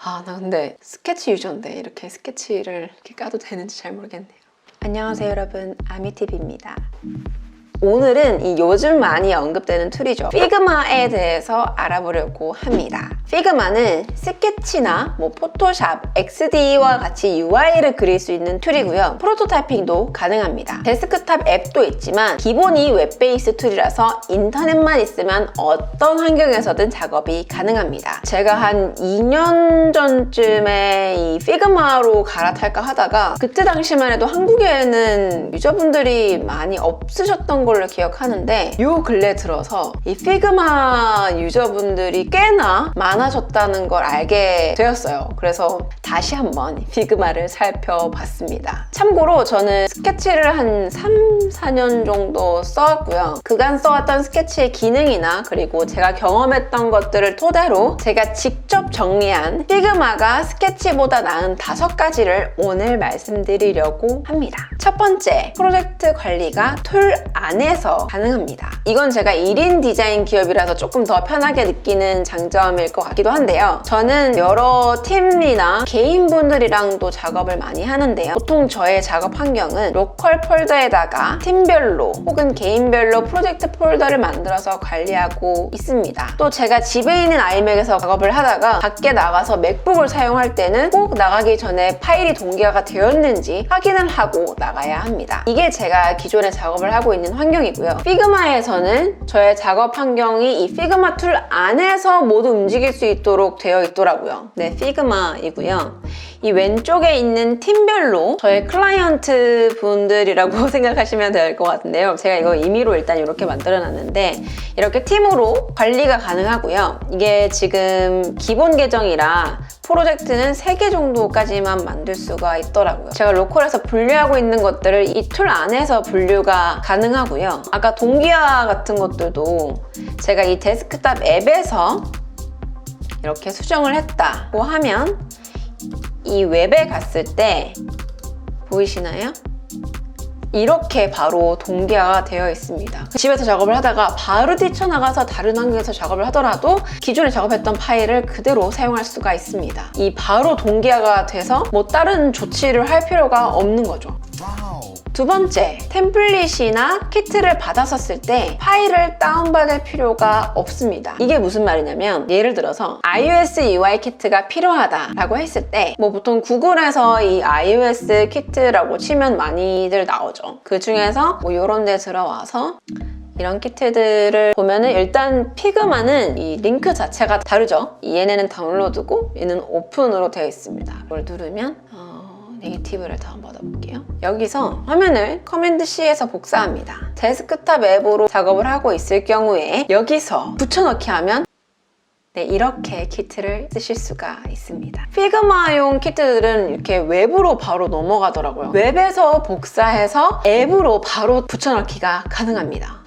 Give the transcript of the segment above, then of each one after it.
나 근데 스케치 유저인데 이렇게 스케치를 이렇게 까도 되는지 잘 모르겠네요. 안녕하세요 여러분, 아미TV입니다. 오늘은 이 요즘 많이 언급되는 툴이죠. 피그마에 대해서 알아보려고 합니다. 피그마는 스케치나 포토샵, XD와 같이 UI를 그릴 수 있는 툴이고요. 프로토타이핑도 가능합니다. 데스크탑 앱도 있지만 기본이 웹 베이스 툴이라서 인터넷만 있으면 어떤 환경에서든 작업이 가능합니다. 제가 한 2년 전쯤에 이 피그마로 갈아탈까 하다가 그때 당시만 해도 한국에는 유저분들이 많이 없으셨던 걸로 기억하는데 요 근래 들어서 이 피그마 유저분들이 꽤나 많아졌다는 걸 알게 되었어요. 그래서 다시 한번 피그마를 살펴봤습니다. 참고로 저는 스케치를 한 3, 4년 정도 써왔고요. 그간 써왔던 스케치의 기능이나 그리고 제가 경험했던 것들을 토대로 제가 직접 정리한 피그마가 스케치보다 나은 5가지를 오늘 말씀드리려고 합니다. 첫 번째, 프로젝트 관리가 툴 안에서 가능합니다. 이건 제가 1인 디자인 기업이라서 조금 더 편하게 느끼는 장점일 것 같기도 한데요. 저는 여러 팀이나 개인분들이랑도 작업을 많이 하는데요. 보통 저의 작업 환경은 로컬 폴더에다가 팀별로 혹은 개인별로 프로젝트 폴더를 만들어서 관리하고 있습니다. 또 제가 집에 있는 아이맥에서 작업을 하다가 밖에 나가서 맥북을 사용할 때는 꼭 나가기 전에 파일이 동기화가 되었는지 확인을 하고 나가야 합니다. 이게 제가 기존에 작업을 하고 있는 환경이고요. 피그마에서는 저의 작업 환경이 이 피그마 툴 안에서 모두 움직일 수 있도록 되어 있더라고요. 네, 피그마이고요. 이 왼쪽에 있는 팀별로 저의 클라이언트 분들이라고 생각하시면 될 것 같은데요. 제가 이거 임의로 일단 이렇게 만들어 놨는데 이렇게 팀으로 관리가 가능하고요. 이게 지금 기본 계정이라 프로젝트는 3개 정도까지만 만들 수가 있더라고요. 제가 로컬에서 분류하고 있는 것들을 이 툴 안에서 분류가 가능하고요. 아까 동기화 같은 것들도 제가 이 데스크탑 앱에서 이렇게 수정을 했다고 하면 이 웹에 갔을 때 보이시나요? 이렇게 바로 동기화가 되어 있습니다. 집에서 작업을 하다가 바로 뛰쳐나가서 다른 환경에서 작업을 하더라도 기존에 작업했던 파일을 그대로 사용할 수가 있습니다. 이 바로 동기화가 돼서 다른 조치를 할 필요가 없는 거죠. 두 번째, 템플릿이나 키트를 받았었을 때 파일을 다운받을 필요가 없습니다. 이게 무슨 말이냐면 예를 들어서 iOS UI 키트가 필요하다라고 했을 때 보통 구글에서 이 iOS 키트라고 치면 많이들 나오죠. 그 중에서 이런 데 들어와서 이런 키트들을 보면은 일단 피그마는 이 링크 자체가 다르죠. 얘네는 다운로드고 얘는 오픈으로 되어 있습니다. 이걸 누르면 네이티브를 다운받아 볼게요. 여기서 화면을 커맨드 C에서 복사합니다. 데스크탑 앱으로 작업을 하고 있을 경우에 여기서 붙여넣기 하면 이렇게 키트를 쓰실 수가 있습니다. 피그마용 키트들은 이렇게 웹으로 바로 넘어가더라고요. 웹에서 복사해서 앱으로 바로 붙여넣기가 가능합니다.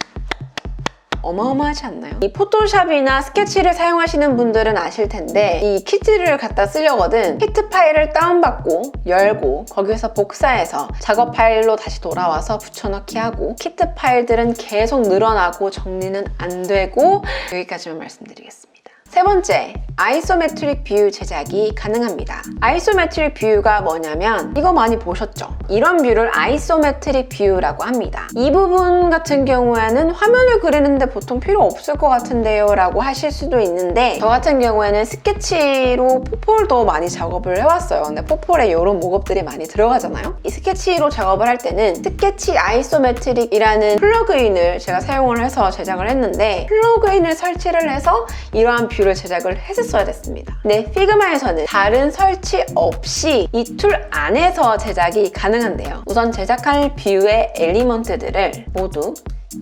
어마어마하지 않나요? 이 포토샵이나 스케치를 사용하시는 분들은 아실 텐데 이 키트를 갖다 쓰려거든 키트 파일을 다운받고 열고 거기서 복사해서 작업 파일로 다시 돌아와서 붙여넣기 하고 키트 파일들은 계속 늘어나고 정리는 안 되고 여기까지만 말씀드리겠습니다. 세 번째, 아이소메트릭 뷰 제작이 가능합니다. 아이소메트릭 뷰가 뭐냐면 이거 많이 보셨죠? 이런 뷰를 아이소메트릭 뷰라고 합니다. 이 부분 같은 경우에는 화면을 그리는데 보통 필요 없을 것 같은데요 라고 하실 수도 있는데 저 같은 경우에는 스케치로 포폴도 많이 작업을 해왔어요. 근데 포폴에 이런 목업들이 많이 들어가잖아요. 이 스케치로 작업을 할 때는 스케치 아이소메트릭이라는 플러그인을 제가 사용을 해서 제작을 했는데 플러그인을 설치를 해서 이러한 뷰를 제작을 했었어야 됐습니다. 근데 피그마에서는 다른 설치 없이 이 툴 안에서 제작이 가능한데요. 우선 제작할 뷰의 엘리먼트들을 모두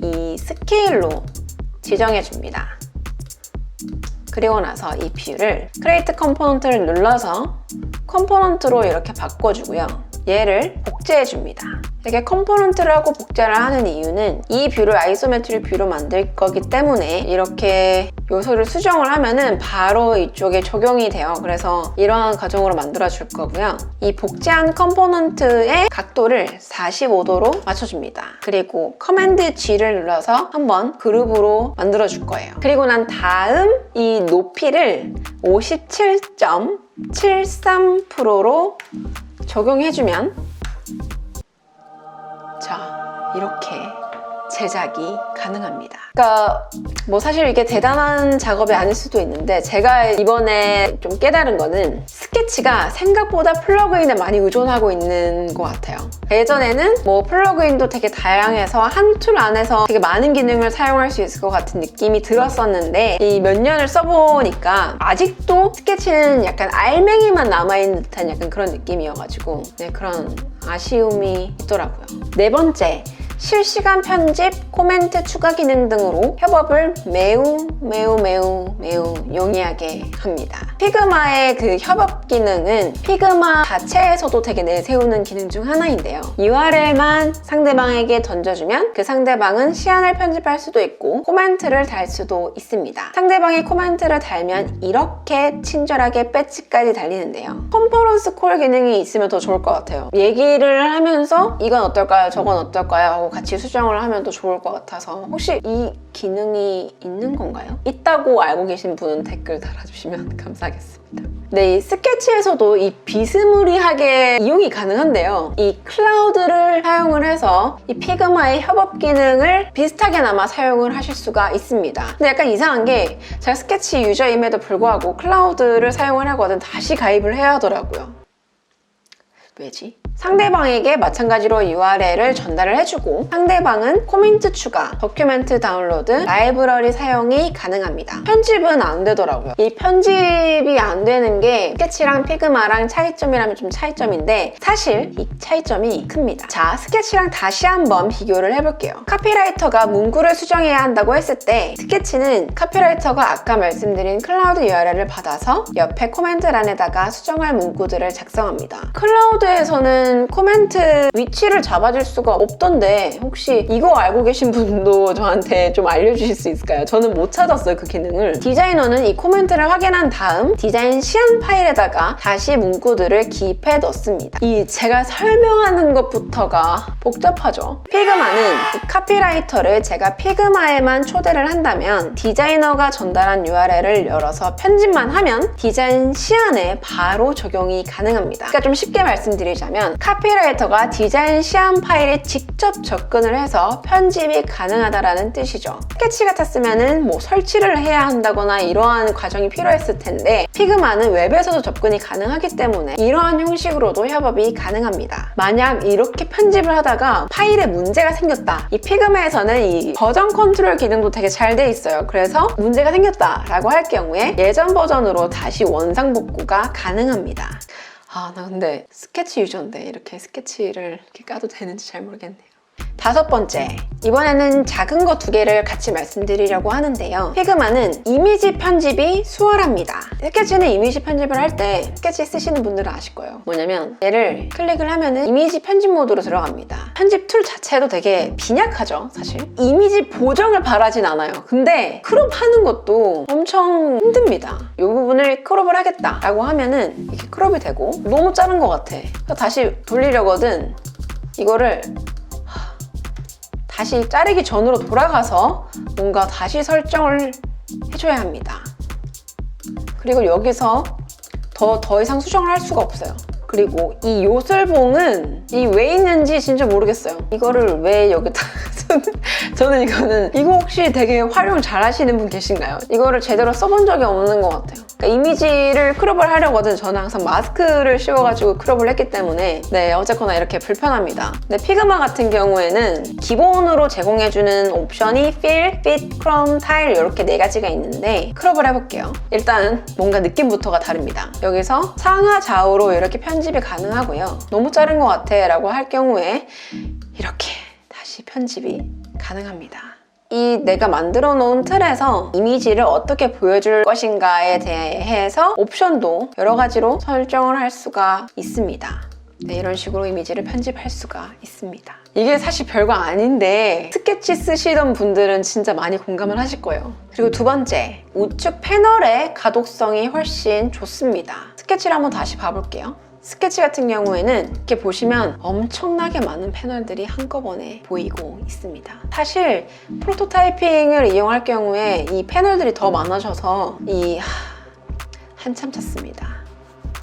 이 스케일로 지정해 줍니다. 그리고 나서 이 뷰를 크리에이트 컴포넌트를 눌러서 컴포넌트로 이렇게 바꿔주고요. 얘를 복제해줍니다. 이렇게 컴포넌트를 하고 복제를 하는 이유는 이 뷰를 아이소메트릭 뷰로 만들 거기 때문에 이렇게 요소를 수정을 하면은 바로 이쪽에 적용이 돼요. 그래서 이러한 과정으로 만들어 줄 거고요. 이 복제한 컴포넌트의 각도를 45도로 맞춰줍니다. 그리고 커맨드 G를 눌러서 한번 그룹으로 만들어 줄 거예요. 그리고 난 다음 이 높이를 57.73%로 적용해주면 자, 이렇게 제작이 가능합니다. 그러니까 뭐 사실 이게 대단한 작업이 아닐 수도 있는데 제가 이번에 좀 깨달은 거는 스케치가 생각보다 플러그인에 많이 의존하고 있는 것 같아요. 예전에는 뭐 플러그인도 되게 다양해서 한 툴 안에서 되게 많은 기능을 사용할 수 있을 것 같은 느낌이 들었었는데 이 몇 년을 써보니까 아직도 스케치는 약간 알맹이만 남아있는 듯한 약간 그런 느낌이어가지고 네, 그런 아쉬움이 있더라고요. 네 번째, 실시간 편집, 코멘트 추가 기능 등으로 협업을 매우 용이하게 합니다. 피그마의 그 협업 기능은 피그마 자체에서도 되게 내세우는 기능 중 하나인데요. URL만 상대방에게 던져주면 그 상대방은 시안을 편집할 수도 있고 코멘트를 달 수도 있습니다. 상대방이 코멘트를 달면 이렇게 친절하게 배지까지 달리는데요. 컨퍼런스 콜 기능이 있으면 더 좋을 것 같아요. 얘기를 하면서 이건 어떨까요? 저건 어떨까요? 하고 같이 수정을 하면 더 좋을 것 같아서 혹시 이 기능이 있는 건가요? 있다고 알고 계신 분은 댓글 달아주시면 감사하겠습니다. 네, 이 스케치에서도 이 비스무리하게 이용이 가능한데요. 이 클라우드를 사용을 해서 이 피그마의 협업 기능을 비슷하게나마 사용을 하실 수가 있습니다. 근데 약간 이상한 게 제가 스케치 유저임에도 불구하고 클라우드를 사용을 하거든 다시 가입을 해야 하더라고요. 왜지? 상대방에게 마찬가지로 URL을 전달을 해주고 상대방은 코멘트 추가, 도큐멘트 다운로드, 라이브러리 사용이 가능합니다. 편집은 안 되더라고요. 이 편집이 안 되는 게 스케치랑 피그마랑 차이점이라면 좀 차이점인데 사실 이 차이점이 큽니다. 자, 스케치랑 다시 한번 비교를 해볼게요. 카피라이터가 문구를 수정해야 한다고 했을 때 스케치는 카피라이터가 아까 말씀드린 클라우드 URL을 받아서 옆에 코멘트란에다가 수정할 문구들을 작성합니다. 클라우드에서는 코멘트 위치를 잡아줄 수가 없던데 혹시 이거 알고 계신 분도 저한테 좀 알려주실 수 있을까요? 저는 못 찾았어요, 그 기능을. 디자이너는 이 코멘트를 확인한 다음 디자인 시안 파일에다가 다시 문구들을 기입해 넣습니다. 이 제가 설명하는 것부터가 복잡하죠. 피그마는 이 카피라이터를 제가 피그마에만 초대를 한다면 디자이너가 전달한 URL을 열어서 편집만 하면 디자인 시안에 바로 적용이 가능합니다. 그러니까 좀 쉽게 말씀드리자면 카피라이터가 디자인 시안 파일에 직접 접근을 해서 편집이 가능하다라는 뜻이죠. 스케치 같았으면은 뭐 설치를 해야 한다거나 이러한 과정이 필요했을 텐데 피그마는 웹에서도 접근이 가능하기 때문에 이러한 형식으로도 협업이 가능합니다. 만약 이렇게 편집을 하다가 파일에 문제가 생겼다. 이 피그마에서는 이 버전 컨트롤 기능도 되게 잘 돼 있어요. 그래서 문제가 생겼다라고 할 경우에 예전 버전으로 다시 원상 복구가 가능합니다. 아, 나 근데 스케치 유저인데 이렇게 스케치를 이렇게 까도 되는지 잘 모르겠네요. 다섯 번째, 이번에는 작은 거 두 개를 같이 말씀드리려고 하는데요. 피그마는 이미지 편집이 수월합니다. 스케치는 이미지 편집을 할 때 스케치 쓰시는 분들은 아실 거예요. 뭐냐면 얘를 클릭을 하면은 이미지 편집 모드로 들어갑니다. 편집 툴 자체도 되게 빈약하죠, 사실. 이미지 보정을 바라진 않아요. 근데 크롭하는 것도 엄청 힘듭니다. 이 부분을 크롭을 하겠다라고 하면은 이렇게 크롭이 되고 너무 자른 것 같아. 그래서 다시 돌리려거든 이거를 다시 자르기 전으로 돌아가서 뭔가 다시 설정을 해줘야 합니다. 그리고 여기서 더 이상 수정을 할 수가 없어요. 그리고 이 요술봉은 왜 있는지 진짜 모르겠어요. 이거를 왜 여기다 저는 이거 혹시 되게 활용 잘 하시는 분 계신가요? 이거를 제대로 써본 적이 없는 것 같아요. 그러니까 이미지를 크롭을 하려거든 저는 항상 마스크를 씌워가지고 크롭을 했기 때문에 네, 어쨌거나 이렇게 불편합니다. 근데 피그마 같은 경우에는 기본으로 제공해주는 옵션이 Fill, Fit, Chrome, Tile 이렇게 네 가지가 있는데 크롭을 해볼게요. 일단 뭔가 느낌부터가 다릅니다. 여기서 상하 좌우로 이렇게 편집이 가능하고요. 너무 자른 것 같아 라고 할 경우에 이렇게 다시 편집이 가능합니다. 이 내가 만들어 놓은 틀에서 이미지를 어떻게 보여줄 것인가에 대해서 옵션도 여러 가지로 설정을 할 수가 있습니다. 네, 이런 식으로 이미지를 편집할 수가 있습니다. 이게 사실 별거 아닌데 스케치 쓰시던 분들은 진짜 많이 공감을 하실 거예요. 그리고 두 번째, 우측 패널의 가독성이 훨씬 좋습니다. 스케치를 한번 다시 봐볼게요. 스케치 같은 경우에는 이렇게 보시면 엄청나게 많은 패널들이 한꺼번에 보이고 있습니다. 사실 프로토타이핑을 이용할 경우에 이 패널들이 더 많아져서 한참 찾습니다.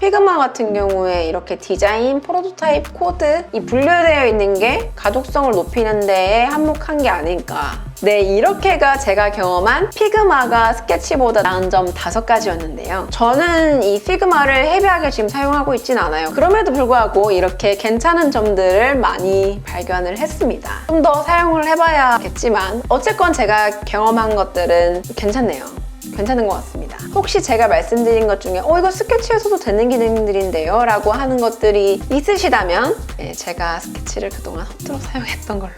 피그마 같은 경우에 이렇게 디자인, 프로토타입, 코드 이 분류되어 있는 게 가독성을 높이는 데에 한몫한 게 아닐까. 네, 이렇게가 제가 경험한 피그마가 스케치보다 나은 점 5가지였는데요. 저는 이 피그마를 헤비하게 지금 사용하고 있진 않아요. 그럼에도 불구하고 이렇게 괜찮은 점들을 많이 발견을 했습니다. 좀 더 사용을 해봐야겠지만 어쨌건 제가 경험한 것들은 괜찮네요. 괜찮은 것 같습니다. 혹시 제가 말씀드린 것 중에 이거 스케치에서도 되는 기능들인데요? 라고 하는 것들이 있으시다면 제가 스케치를 그동안 허투루 사용했던 걸로.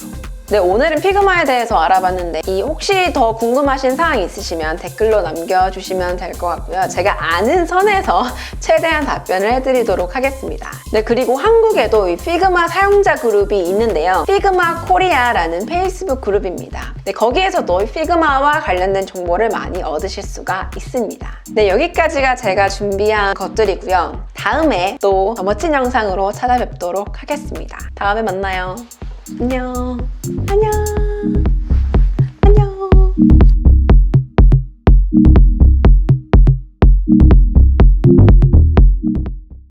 네, 오늘은 피그마에 대해서 알아봤는데 혹시 더 궁금하신 사항이 있으시면 댓글로 남겨주시면 될 것 같고요. 제가 아는 선에서 최대한 답변을 해드리도록 하겠습니다. 네, 그리고 한국에도 이 피그마 사용자 그룹이 있는데요. 피그마 코리아라는 페이스북 그룹입니다. 네, 거기에서도 피그마와 관련된 정보를 많이 얻으실 수가 있습니다. 네, 여기까지가 제가 준비한 것들이고요. 다음에 또 더 멋진 영상으로 찾아뵙도록 하겠습니다. 다음에 만나요. 안녕. 안녕.